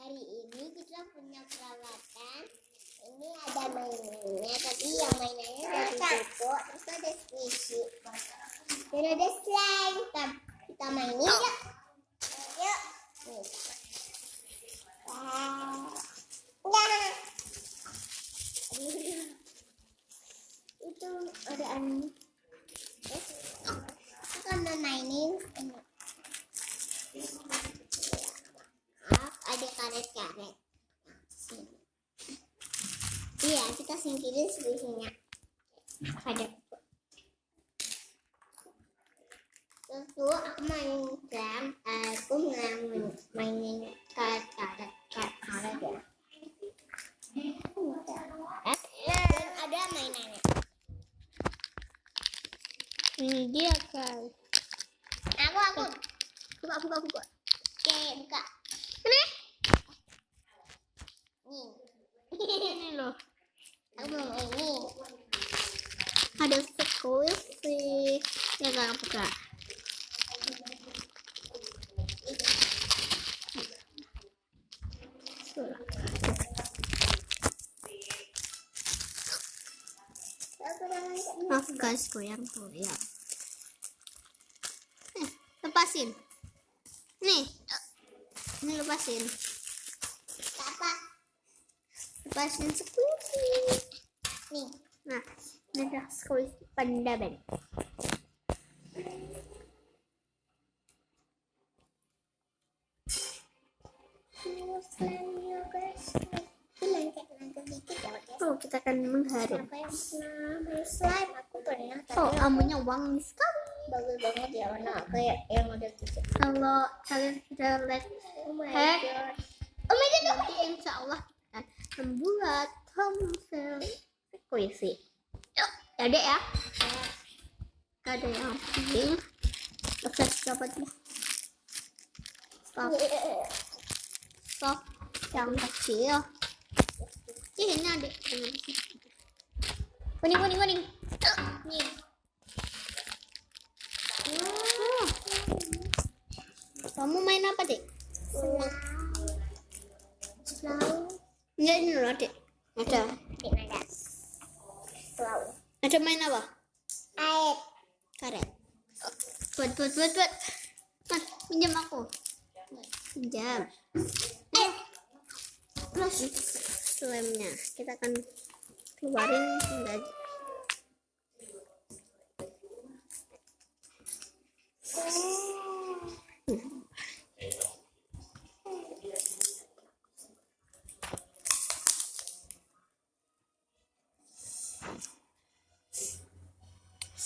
Hari ini kita punya peralatan. Ini ada mainannya, tapi yang mainannya udah ditutup. Terus ada squishy. Dan ada slime. Kita mainin yuk. Yuk. Nih. Nah. Itu ada angin. Kita mainin ini. Ada karet-karet. Iya, kita singkirin squishy-nya. Ada. Terus aku mainin karet-karet ya. Dan ada mainannya. Ini dia kan. Aku. Buka. Oke, buka. Nih. Ini loh. Aku mau ini. Ada squishy. Ya gak buka. Maaf guys, goyang. Lepasin. Nih. Ini lepasin. Apa? Lepasin squishy. Nih. Nah, ini ada squishy panda band. Oh, kita akan mengharum. Apa yang pernah slime? Aku pernah. Oh, amunya wangi sekali. Bagus banget ya, warna kayak yang udah tutup. Kalau kalian sudah like, Oh my hack, god. nanti insya Allah kita akan membuat thumbnail squishy. Yuk, ya dek ya. Ada yang pink. Oke, dapat ya. Stop yang kecil. Ini adik. Kuning. Nih. Kamu main apa, Dek? Slow. Enggak, ini loh, Dek. Ada. Ada. Slow. Ada main apa? Air. Karet. Buat. Mas, pinjam aku. Pinjam. Terus slime-nya kita akan keluarin enggak.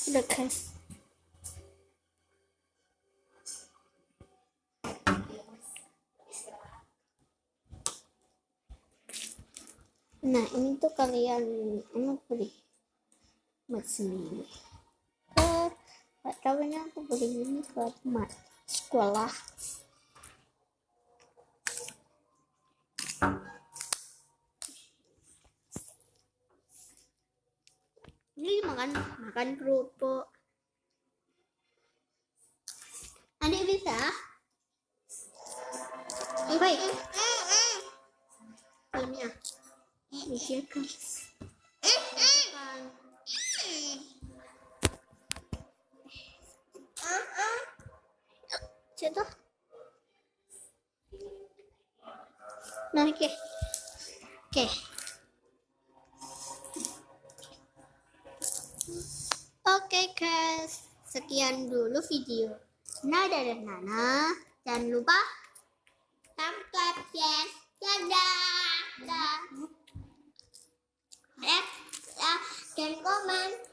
Udah guys. Nah, ini tuh kalian beli buat sendiri. Gak tahunya aku beli ini buat sekolah. Ini makan kerupuk. Adik bisa? Baik. Filmnya. Iya guys. Contoh. Nah, oke. Oke guys, sekian dulu video Nada dan Nana. Jangan lupa subscribe ya. Dadah. Dan komen.